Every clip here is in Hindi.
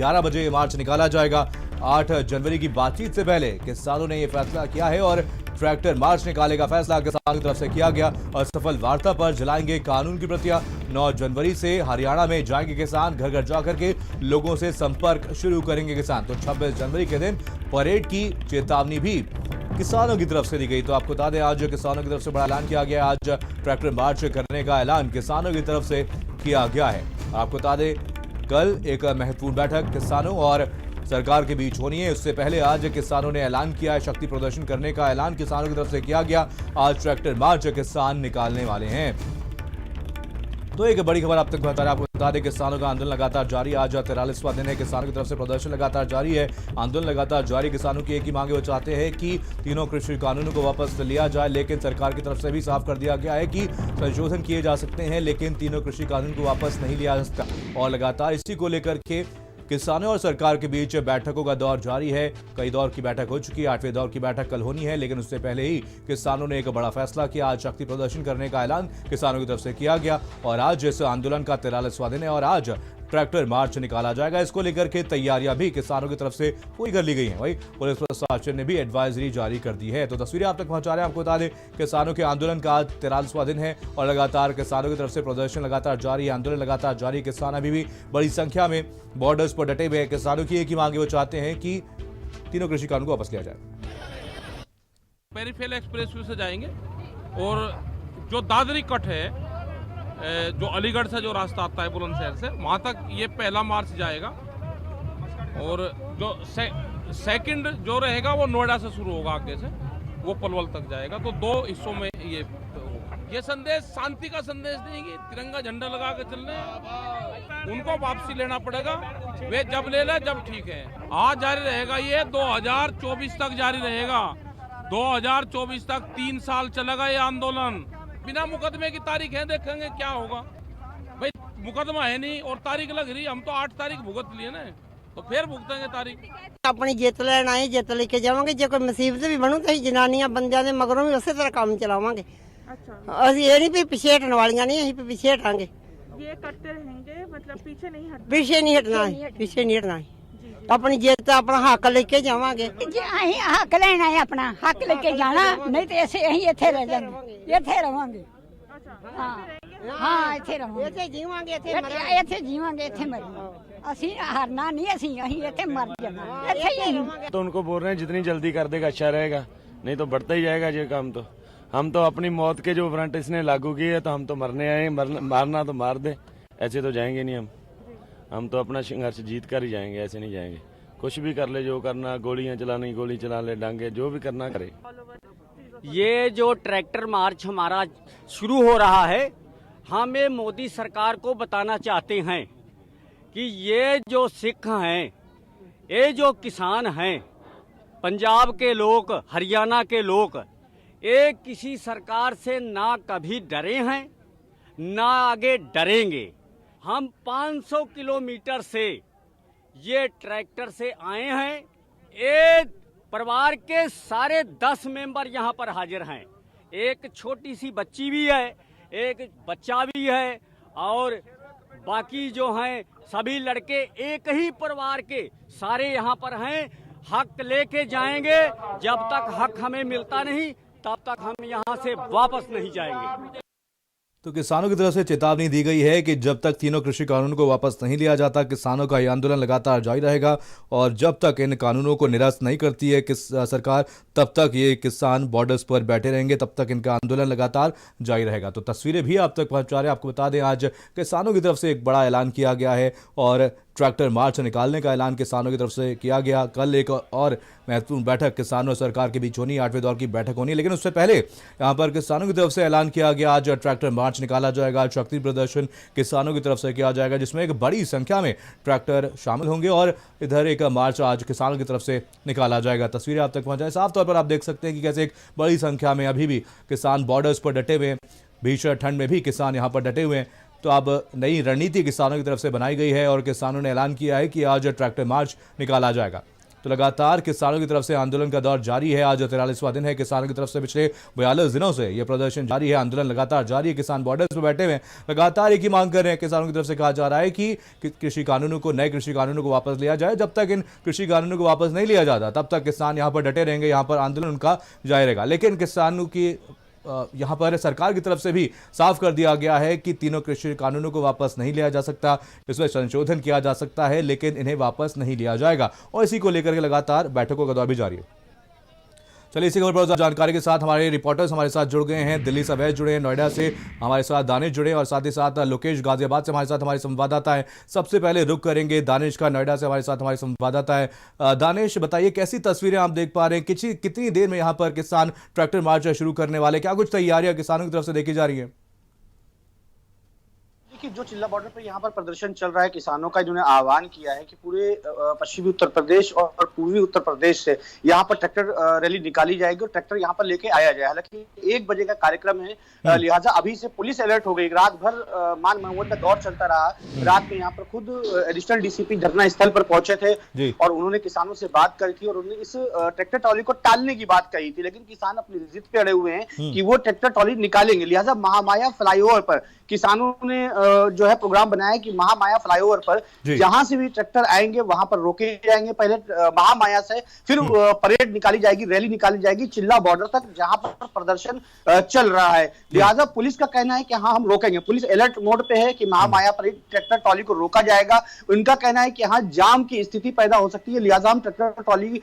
11 बजे ये मार्च निकाला जाएगा। 8 जनवरी की बातचीत से पहले किसानों ने यह फैसला किया है और ट्रैक्टर मार्च निकाले का फैसला किसानों की तरफ से किया गया। असफल वार्ता पर जलाएंगे कानून की प्रतियां। 9 जनवरी से हरियाणा में जाएंगे किसान, घर घर जाकर के लोगों से संपर्क शुरू करेंगे किसान। तो 26 जनवरी के दिन परेड की चेतावनी भी किसानों की तरफ से दी गई। तो आपको बता दें, आज किसानों की तरफ से बड़ा ऐलान किया गया। आज ट्रैक्टर मार्च करने का ऐलान किसानों की तरफ से किया गया है। आपको बता दें, कल एक महत्वपूर्ण बैठक किसानों और सरकार के बीच होनी है। उससे पहले आज किसानों ने ऐलान किया है, शक्ति प्रदर्शन करने का ऐलान किसानों की तरफ से किया गया। आज ट्रैक्टर मार्च किसान निकालने वाले हैं। तो एक बड़ी खबर आप तक बता रहे, आपको बता दें, किसानों का आंदोलन लगातार जारी। आज 43वां दिन है, किसानों की तरफ से प्रदर्शन लगातार जारी है, आंदोलन लगातार जारी। किसानों की एक ही मांग है, वो चाहते हैं कि तीनों कृषि कानूनों को वापस लिया जाए, लेकिन सरकार की तरफ से भी साफ कर दिया गया है कि संशोधन किए जा सकते हैं, लेकिन तीनों कृषि कानून को वापस नहीं लिया जा सकता। और लगातार इसी को लेकर के किसानों और सरकार के बीच बैठकों का दौर जारी है। कई दौर की बैठक हो चुकी है, 8वें दौर की बैठक कल होनी है, लेकिन उससे पहले ही किसानों ने एक बड़ा फैसला किया। आज शक्ति प्रदर्शन करने का ऐलान किसानों की तरफ से किया गया और आज इस आंदोलन का 43वां दिन है और आज ट्रैक्टर मार्च निकाला जाएगा। इसको लेकर के तैयारियां भी किसानों की तरफ से पूरी कर ली गई हैं। वही पुलिस प्रशासन ने भी एडवाइजरी जारी कर दी है। तो तस्वीरें आप तक पहुंचा रहे हैं। आपको बता दें, किसानों के आंदोलन का आज 43वां दिन है और लगातार किसानों की तरफ से प्रदर्शन लगातार जारी है, आंदोलन लगातार जारी। किसान अभी भी बड़ी संख्या में बॉर्डर्स पर डटे हुए हैं। किसानों की एक ही मांग है, वो चाहते हैं कि तीनों कृषि कानून को वापस लिया जाए। पेरीफेरल एक्सप्रेसवे से जाएंगे और जो दादरी कट है, जो अलीगढ़ से जो रास्ता आता है बुलंदशहर से, वहाँ तक ये पहला मार्च जाएगा। और जो सेकंड जो रहेगा वो नोएडा से शुरू होगा, आगे से वो पलवल तक जाएगा। तो 2 हिस्सों में ये संदेश शांति का संदेश देंगे। तिरंगा झंडा लगा के चल रहे हैं, उनको वापसी लेना पड़ेगा। वे जब ले ले जब ठीक है। आज जारी रहेगा, ये 2024 तक जारी रहेगा। 2024 तक 3 साल चलेगा ये आंदोलन। बिना मुकदमे की तारीख है, देखेंगे क्या होगा। भाई मुकदमा है नहीं और तारीख लग रही, हम तो 8 तारीख भुगत लिए ना, तो फिर भुगतेंगे तारीख। अपनी जित लेना है, जित लेके जावांगे। जो कोई मुसीबत भी बनू तो जनानियां बंदियां दे मगरों भी उसी तरह काम चलावांगे। असं ये नहीं भी पीछे हटने वालियां नहीं, अं पीछे हटांगे। ये करते रहेंगे, मतलब पीछे नहीं हटना। पीछे नहीं हटना है, पीछे नहीं हटना है। अपनी जित अपना हक लेके जावांगे। अं हक लेना है, अपना हक लेके जाना, नहीं तो ऐसे अं इत्थे रह जाएंगे, इत्थे रवांगे। हाँ इत्थे रवांगे, इत्थे जीवांगे, इत्थे जीवांगे, इत्थे मरांगे। ਅਸੀਂ हारना नहीं, ਅਸੀਂ ਇੱਥੇ मर जाना, ਇੱਥੇ ही। तो उनको बोल रहे हैं जितनी जल्दी कर देगा अच्छा रहेगा, नहीं तो बढ़ता ही जाएगा ये काम। तो हम तो अपनी मौत के जो वारंट इसने लागू किए है, तो हम तो मरने आए, मारना तो मार दे, ऐसे तो जाएंगे नहीं हम तो अपना संघर्ष जीत कर ही जाएंगे, ऐसे नहीं जाएंगे। कुछ भी कर ले, जो करना, गोलियां चलानी गोली चला ले, डांगे जो भी करना करे। ये जो ट्रैक्टर मार्च हमारा शुरू हो रहा है, हम ये मोदी सरकार को बताना चाहते हैं कि ये जो सिख हैं, ये जो किसान हैं, पंजाब के लोग, हरियाणा के लोग, ये किसी सरकार से ना कभी डरे हैं ना आगे डरेंगे। हम 500 किलोमीटर से ये ट्रैक्टर से आए हैं। एक परिवार के सारे 10 मेंबर यहाँ पर हाजिर हैं। एक छोटी सी बच्ची भी है, एक बच्चा भी है और बाकी जो हैं सभी लड़के एक ही परिवार के सारे यहाँ पर हैं। हक लेके जाएंगे, जब तक हक हमें मिलता नहीं तब तक हम यहाँ से वापस नहीं जाएंगे। तो किसानों की तरफ से चेतावनी दी गई है कि जब तक तीनों कृषि कानूनों को वापस नहीं लिया जाता, किसानों का यह आंदोलन लगातार जारी रहेगा और जब तक इन कानूनों को निरस्त नहीं करती है सरकार, तब तक ये किसान बॉर्डर्स पर बैठे रहेंगे, तब तक इनका आंदोलन लगातार जारी रहेगा। तो तस्वीरें भी आप तक पहुंचा रहे हैं। आपको बता दें, आज किसानों की तरफ से एक बड़ा ऐलान किया गया है और ट्रैक्टर मार्च निकालने का ऐलान किसानों की तरफ से किया गया। कल एक और महत्वपूर्ण बैठक किसानों और सरकार के बीच होनी है, 8वें दौर की बैठक होनी है, लेकिन उससे पहले यहां पर किसानों की तरफ से ऐलान किया गया। आज ट्रैक्टर मार्च निकाला जाएगा, शक्ति प्रदर्शन किसानों की तरफ से किया जाएगा, जिसमें एक बड़ी संख्या में ट्रैक्टर शामिल होंगे और इधर एक मार्च आज किसानों की तरफ से निकाला जाएगा। तस्वीरें आप तक पहुंचाएं। साफ तौर पर आप देख सकते हैं कि कैसे एक बड़ी संख्या में अभी भी किसान बॉर्डर्स पर डटे हुए हैं। भीषण ठंड में भी किसान यहाँ पर डटे हुए हैं। तो अब नई रणनीति किसानों की तरफ से बनाई गई है और किसानों ने ऐलान किया है कि आज ट्रैक्टर मार्च निकाला जाएगा। तो लगातार किसानों की तरफ से आंदोलन का दौर जारी है। आज 43वां दिन है किसानों की तरफ से। पिछले 42 दिनों से यह प्रदर्शन जारी है, आंदोलन लगातार जारी है। किसान बॉर्डर्स पर बैठे हुए हैं, लगातार एक ही मांग कर रहे हैं। किसानों की तरफ से कहा जा रहा है कि कृषि कानूनों को, नए कृषि कानूनों को वापस लिया जाए। जब तक इन कृषि कानूनों को वापस नहीं लिया जाता तब तक किसान यहाँ पर डटे रहेंगे, यहाँ पर आंदोलन उनका जारी रहेगा। लेकिन किसानों की यहाँ पर सरकार की तरफ से भी साफ कर दिया गया है कि तीनों कृषि कानूनों को वापस नहीं लिया जा सकता, इसमें संशोधन किया जा सकता है लेकिन इन्हें वापस नहीं लिया जाएगा। और इसी को लेकर के लगातार बैठकों का दौर भी जारी है। चलिए इसी खबर पर जानकारी के साथ हमारे रिपोर्टर्स हमारे साथ जुड़ गए हैं। दिल्ली से अवैध जुड़े हैं, नोएडा से हमारे साथ दानिश जुड़े और साथ ही साथ लोकेश गाजियाबाद से हमारे साथ हमारे संवाददाता है। सबसे पहले रुख करेंगे दानिश का, नोएडा से हमारे साथ हमारे संवाददाता है। दानिश, बताइए कैसी तस्वीरें आप देख पा रहे हैं, कितनी देर में यहाँ पर किसान ट्रैक्टर मार्च शुरू करने वाले, क्या कुछ तैयारियां किसानों की तरफ से देखी जा रही है? कि जो चिल्ला बॉर्डर पर यहाँ पर प्रदर्शन चल रहा है किसानों का, जिन्होंने आह्वान किया है कि पूरे पश्चिमी उत्तर प्रदेश और पूर्वी उत्तर प्रदेश से यहाँ पर ट्रैक्टर रैली निकाली जाएगी और ट्रैक्टर यहाँ पर लेके आया जाए। हालांकि 1 बजे का कार्यक्रम है, लिहाजा अभी से पुलिस अलर्ट हो गई। रात भर मान महमूद का दौर चलता रहा। रात में यहाँ पर खुद एडिशनल डीसीपी धरना स्थल पर पहुंचे थे और उन्होंने किसानों से बात करी थी और उन्होंने इस ट्रैक्टर ट्रॉली को टालने की बात कही थी। लेकिन किसान अपनी जिद पे अड़े हुए हैं कि वो ट्रैक्टर ट्रॉली निकालेंगे। लिहाजा महामाया फ्लाईओवर पर किसानों ने जो है प्रोग्राम बनाया कि महामाया फ्लाईओवर पर जहां से भी ट्रैक्टर आएंगे वहां पर रोके जाएंगे। पहले महामाया से फिर परेड निकाली जाएगी, रैली निकाली जाएगी चिल्ला बॉर्डर तक, जहां पर प्रदर्शन चल रहा है। लिहाजा पुलिस का कहना है कि हाँ हम रोकेंगे। पुलिस अलर्ट मोड पे है कि महामाया पर ट्रैक्टर ट्रॉली को रोका जाएगा। उनका कहना है कि हाँ जाम की स्थिति पैदा हो सकती है, लिहाजा हम ट्रैक्टर ट्रॉली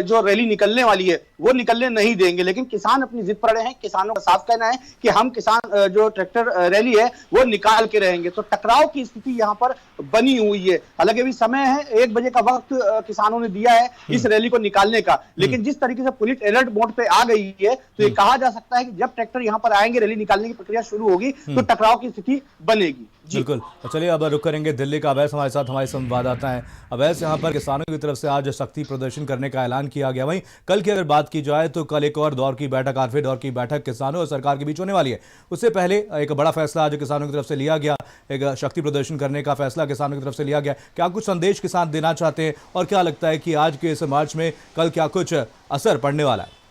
जो रैली निकलने वाली है वो निकलने नहीं देंगे। लेकिन किसान अपनी जिद पर अड़े हैं। किसानों का साफ कहना है कि हम किसान जो ट्रैक्टर रैली है वो निकाल के रहेंगे। तो टकराव की स्थिति यहाँ पर बनी हुई है। हालांकि अभी समय है, 1 बजे का वक्त किसानों ने दिया है इस रैली को निकालने का। लेकिन जिस तरीके से पुलिस अलर्ट मोड पे आ गई है तो ये कहा जा सकता है कि जब ट्रैक्टर यहाँ पर आएंगे, रैली निकालने की प्रक्रिया शुरू होगी तो टकराव की स्थिति बनेगी। बिल्कुल। तो चलिए अब रुक करेंगे दिल्ली का। अवैस हमारे साथ हमारे संवाददाता हैं। अवैस, यहाँ पर किसानों की तरफ से आज शक्ति प्रदर्शन करने का ऐलान किया गया। वहीं कल की अगर बात की जाए तो कल एक और दौर की बैठक, आठवें दौर की बैठक किसानों और सरकार के बीच होने वाली है। उससे पहले एक बड़ा फैसला आज किसानों की तरफ से लिया गया, एक शक्ति प्रदर्शन करने का फैसला किसानों की तरफ से लिया गया। क्या कुछ संदेश किसान देना चाहते हैं और क्या लगता है कि आज के इस मार्च में कल क्या कुछ असर पड़ने वाला है?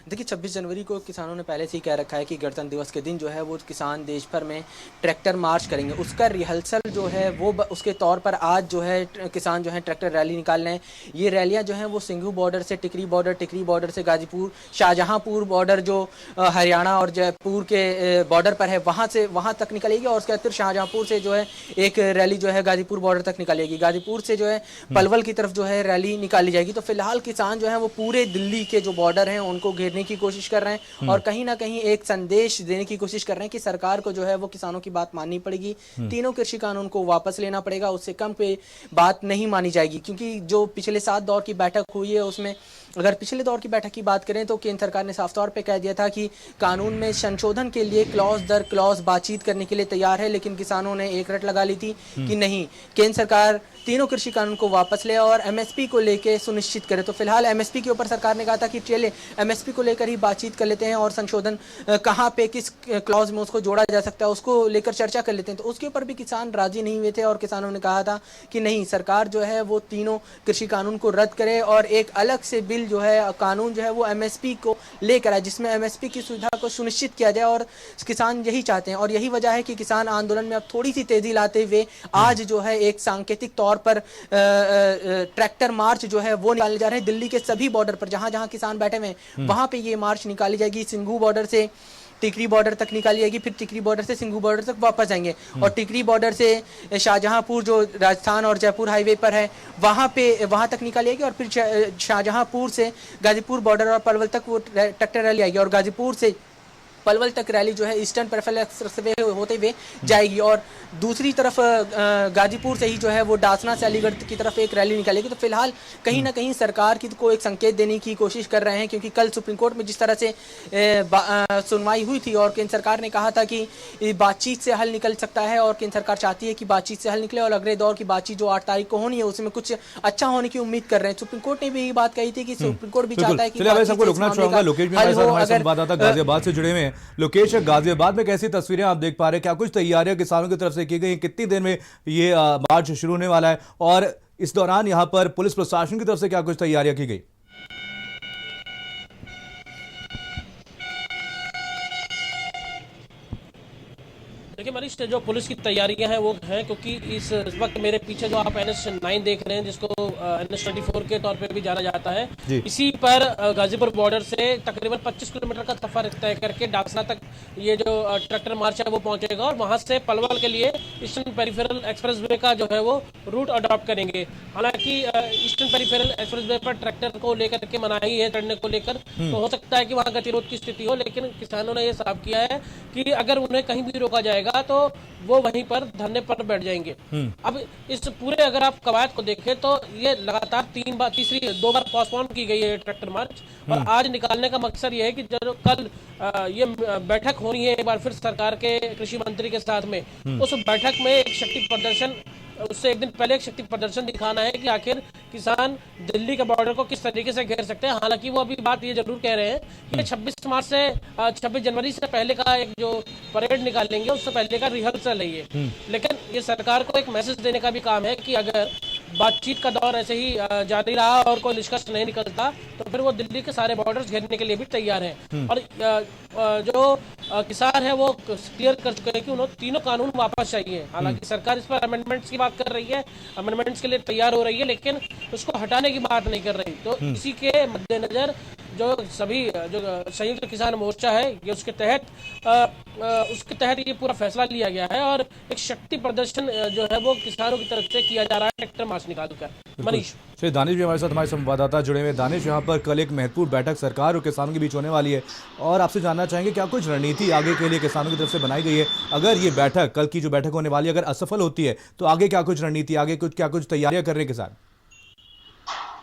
देखिए 26 जनवरी को किसानों ने पहले से ही कह रखा है कि गणतंत्र दिवस के दिन जो है वो किसान देश भर में ट्रैक्टर मार्च करेंगे। उसका रिहर्सल जो है वो उसके तौर पर आज जो है किसान जो है ट्रैक्टर रैली निकाल रहे हैं। ये रैलियां जो हैं वो सिंघू बॉर्डर से टिकरी बॉर्डर से गाजीपुर, शाहजहांपुर बॉर्डर जो हरियाणा और जयपुर के बॉर्डर पर है वहाँ तक निकलेगी और उसके बाद शाहजहांपुर से जो है एक रैली जो है गाजीपुर बॉर्डर तक निकालेगी। गाजीपुर से जो है पलवल की तरफ जो है रैली निकाली जाएगी। तो फिलहाल किसान जो है वो पूरे दिल्ली के जो बॉर्डर हैं उनको घेरने की कोशिश कर रहे हैं और कहीं ना कहीं एक संदेश देने की कोशिश कर रहे हैं कि सरकार को जो है वो किसानों की बात माननी पड़ेगी। तीनों कृषि कानून को वापस लेना पड़ेगा, उससे कम पे बात नहीं मानी जाएगी। क्योंकि जो पिछले 7 दौर की बैठक हुई है उसमें अगर पिछले दौर की बैठक की बात करें तो केंद्र सरकार ने साफ तौर पे कह दिया था कि कानून में संशोधन के लिए क्लॉज दर क्लॉज बातचीत करने के लिए तैयार है। लेकिन किसानों ने एक रट लगा ली थी कि नहीं, केंद्र सरकार तीनों कृषि कानून को वापस ले और एमएसपी को लेके सुनिश्चित करे। तो फिलहाल एमएसपी के ऊपर सरकार ने कहा था कि चले एमएसपी को लेकर ही बातचीत कर लेते हैं और संशोधन कहाँ पे किस क्लॉज में उसको जोड़ा जा सकता है उसको लेकर चर्चा कर लेते हैं। तो उसके ऊपर भी किसान राजी नहीं हुए थे और किसानों ने कहा था कि नहीं, सरकार जो है वो तीनों कृषि कानून को रद्द करे और एक अलग से बिल जो है कानून जो है वो एमएसपी को लेकर आए जिसमें एमएसपी की सुविधा को सुनिश्चित किया जाए। और किसान यही चाहते हैं और यही वजह है कि किसान आंदोलन में अब थोड़ी सी तेजी लाते हुए आज जो है एक सांकेतिक तौर पर ट्रैक्टर मार्च जो है वो निकाले जा रहे हैं। दिल्ली के सभी बॉर्डर पर जहां जहां किसान बैठे हुए हैं वहां पे ये मार्च निकाली जाएगी। सिंघू बॉर्डर से टिकरी बॉर्डर तक निकाली जाएगी, फिर टिकरी बॉर्डर से सिंघू बॉर्डर तक वापस जाएंगे और टिकरी बॉर्डर से शाहजहांपुर जो राजस्थान और जयपुर हाईवे पर है वहां तक निकाली जाएगी और फिर शाहजहांपुर से गाजीपुर बॉर्डर और पलवल तक वो ट्रैक्टर रैली आएगी और गाजीपुर से पलवल तक रैली जो है ईस्टर्न प्रेफरल एक्सप्रेसवे होते हुए जाएगी और दूसरी तरफ गाजीपुर से ही जो है वो डासना से अलीगढ़ की तरफ एक रैली निकालेगी। तो फिलहाल कहीं ना कहीं सरकार की को एक संकेत देने की कोशिश कर रहे हैं क्योंकि कल सुप्रीम कोर्ट में जिस तरह से सुनवाई हुई थी और केंद्र सरकार ने कहा था कि बातचीत से हल निकल सकता है और केंद्र सरकार चाहती है कि बातचीत से हल निकले और अगले दौर की बातचीत जो 8 तारीख को होनी है उसमें कुछ अच्छा होने की उम्मीद कर रहे हैं। सुप्रीम कोर्ट ने भी यही बात कही थी कि सुप्रीम कोर्ट भी चाहता है कि लोकेश, गाजियाबाद में कैसी तस्वीरें आप देख पा रहे हैं? क्या कुछ तैयारियां किसानों की तरफ से की गई? कितनी देर में ये मार्च शुरू होने वाला है और इस दौरान यहां पर पुलिस प्रशासन की तरफ से क्या कुछ तैयारियां की गई? देखिए मनीष, जो पुलिस की तैयारियां हैं वो हैं, क्योंकि इस वक्त मेरे पीछे जो आप NH9 देख रहे हैं, जिसको NH24 के तौर पे भी जाना जाता है, इसी पर गाजीपुर बॉर्डर से तकरीबन 25 किलोमीटर का सफर तय करके डाकसरा तक ये जो ट्रैक्टर मार्च है वो पहुंचेगा और वहां से पलवल के लिए ईस्टर्न पेरिफेरल एक्सप्रेसवे का जो है वो रूट अडॉप्ट करेंगे। हालांकि ईस्टर्न पेरिफेरल एक्सप्रेसवे पर ट्रैक्टर को लेकर के मनाही है चढ़ने को लेकर, तो हो सकता है कि वहां गतिरोध की स्थिति हो, लेकिन किसानों ने यह साफ किया है कि अगर उन्हें कहीं भी रोका जाएगा तो वो वहीं पर धरने पर बैठ जाएंगे। अब इस पूरे अगर आप कवायद को देखें तो ये लगातार दो बार पोस्टपोन की गई है ट्रैक्टर मार्च, और आज निकालने का मकसद ये है कि जो कल ये बैठक होनी है एक बार फिर सरकार के कृषि मंत्री के साथ में, उस बैठक में एक शक्ति प्रदर्शन, उससे एक दिन पहले एक शक्ति प्रदर्शन दिखाना है कि आखिर किसान दिल्ली के बॉर्डर को किस तरीके से घेर सकते हैं। हालांकि वो अभी बात ये जरूर कह रहे हैं कि 26 जनवरी से पहले का एक जो परेड निकालेंगे उससे पहले का रिहर्सल है ये। लेकिन ये सरकार को एक मैसेज देने का भी काम है कि अगर बातचीत का दौर ऐसे ही जारी रहा और कोई निष्कर्ष नहीं निकलता तो फिर वो दिल्ली के सारे बॉर्डर्स घेरने के लिए भी तैयार हैं। और जो किसान है वो क्लियर कर चुके हैं कि उन्हें तीनों कानून वापस चाहिए। हालांकि सरकार इस पर अमेंडमेंट्स की बात कर रही है, अमेंडमेंट्स के लिए तैयार हो रही है, लेकिन उसको हटाने की बात नहीं कर रही। तो इसी के मद्देनजर जो सभी जो संयुक्त किसान मोर्चा है ये उसके तहत ये पूरा फैसला लिया गया है और एक शक्ति प्रदर्शन जो है वो किसानों की तरफ से किया जा रहा है ट्रैक्टर मार्च निकालकर। मनीष, श्री दानिश भी हमारे साथ, हमारे संवाददाता जुड़े हुए। दानिश, यहाँ पर कल एक महत्वपूर्ण बैठक सरकार और किसानों के बीच होने वाली है और आपसे जानना चाहेंगे क्या कुछ रणनीति आगे के लिए किसानों की तरफ से बनाई गई है? अगर ये बैठक, कल की जो बैठक होने वाली है, अगर असफल होती है तो आगे क्या कुछ रणनीति, आगे क्या कुछ तैयारियां कर रहे हैं किसान?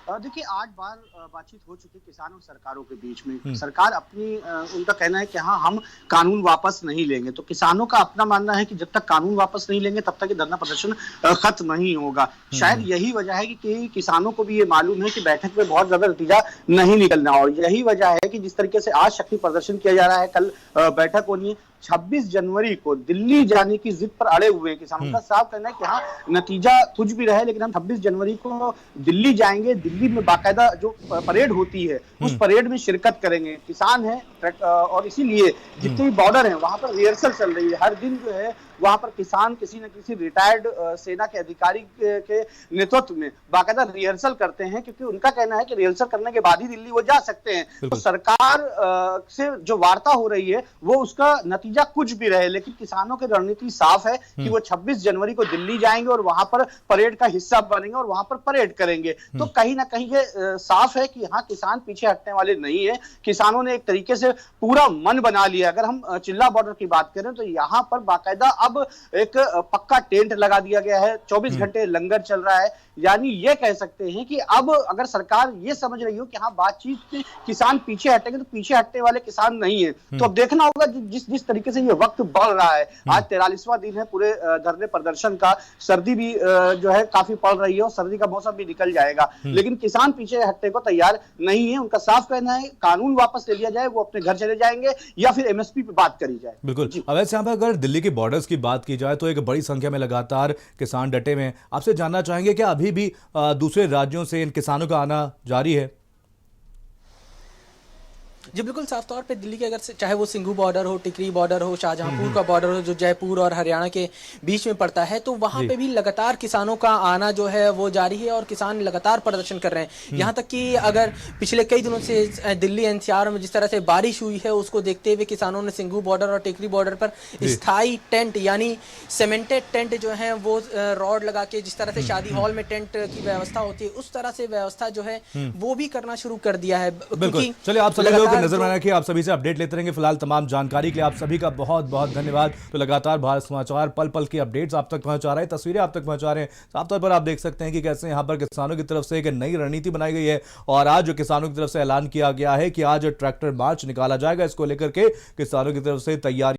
देखिए 8 बार बातचीत हो चुकी किसान और सरकारों के बीच में। सरकार अपनी उनका कहना है कि हाँ हम कानून वापस नहीं लेंगे, तो किसानों का अपना मानना है कि जब तक कानून वापस नहीं लेंगे तब तक ये धरना प्रदर्शन खत्म नहीं होगा। शायद यही वजह है कि किसानों को भी ये मालूम है कि बैठक में बहुत ज्यादा नतीजा नहीं निकलना, और यही वजह है कि जिस तरीके से आज शक्ति प्रदर्शन किया जा रहा है, कल बैठक होनी है। 26 जनवरी को दिल्ली जाने की जिद पर अड़े हुए हैं किसानों का साफ कहना है कि हाँ नतीजा कुछ भी रहे लेकिन हम 26 जनवरी को दिल्ली जाएंगे, दिल्ली में बाकायदा जो परेड होती है उस परेड में शिरकत करेंगे। किसान है और इसीलिए जितने भी बॉर्डर है वहां पर रिहर्सल चल रही है। हर दिन जो है वहां पर किसान किसी न किसी रिटायर्ड सेना के अधिकारी के नेतृत्व में बाकायदा रिहर्सल करते हैं, क्योंकि उनका कहना है कि रिहर्सल करने के बाद ही दिल्ली वो जा सकते हैं। तो सरकार से जो वार्ता हो रही है वो उसका नतीजा कुछ भी रहे, लेकिन किसानों की रणनीति साफ है कि वो 26 जनवरी को दिल्ली जाएंगे और वहां पर परेड का हिस्सा बनेंगे और वहां पर परेड करेंगे। तो कहीं ना कहीं ये साफ है कि हाँ किसान पीछे हटने वाले नहीं है। किसानों ने एक तरीके से पूरा मन बना लिया। अगर हम चिल्ला बॉर्डर की बात करें तो यहाँ पर बाकायदा अब एक पक्का टेंट लगा दिया गया है, 24 घंटे लंगर चल रहा है। यानी ये कह सकते हैं कि अब अगर सरकार ये समझ रही हो कि हाँ बातचीत से किसान पीछे हटेंगे, तो पीछे हटने वाले किसान नहीं है। तो अब देखना होगा जिस तरीके से ये वक्त बढ़ रहा है। आज 43वां दिन है पूरे धरने प्रदर्शन का। सर्दी भी जो है काफी पड़ रही है और सर्दी का मौसम भी निकल जाएगा, लेकिन किसान पीछे हटने को तैयार नहीं है। उनका साफ कहना है कानून वापस ले लिया जाए, वो अपने घर चले जाएंगे या फिर MSP पे बात करी जाए। बिल्कुल। अब वैसे यहाँ पर अगर दिल्ली के बॉर्डर्स की बात की जाए तो एक बड़ी संख्या में लगातार किसान डटे हुए हैं। आपसे जानना चाहेंगे क्या अभी भी दूसरे राज्यों से इन किसानों का आना जारी है? जी बिल्कुल, साफ तौर पे दिल्ली के अगर चाहे वो सिंघू बॉर्डर हो, टिकरी बॉर्डर हो, शाहजहांपुर का बॉर्डर हो जो जयपुर और हरियाणा के बीच में पड़ता है, तो वहां पे भी लगातार किसानों का आना जो है वो जारी है और किसान लगातार प्रदर्शन कर रहे हैं। यहाँ तक कि अगर पिछले कई दिनों से दिल्ली NCR में जिस तरह से बारिश हुई है उसको देखते हुए किसानों ने सिंघू बॉर्डर और टिकरी बॉर्डर पर स्थायी टेंट यानी सीमेंटेड टेंट जो है वो रॉड लगा के, जिस तरह से शादी हॉल में टेंट की व्यवस्था होती है उस तरह से व्यवस्था जो है वो भी करना शुरू कर दिया है। बिल्कुल। चलिए आप सभी लोग नजर में रखिए, आप सभी से अपडेट लेते रहेंगे। फिलहाल तमाम जानकारी के लिए आप सभी का बहुत बहुत धन्यवाद। तो लगातार भारत समाचार पल पल की अपडेट्स आप तक पहुंचा रहे हैं, तस्वीरें आप तक पहुंचा रहे हैं। साफ तौर पर आप देख सकते हैं कि कैसे यहां पर किसानों की तरफ से एक नई रणनीति बनाई गई है और आज जो किसानों की तरफ से ऐलान किया गया है कि आज ट्रैक्टर मार्च निकाला जाएगा। इसको लेकर के किसानों की तरफ से तैयारी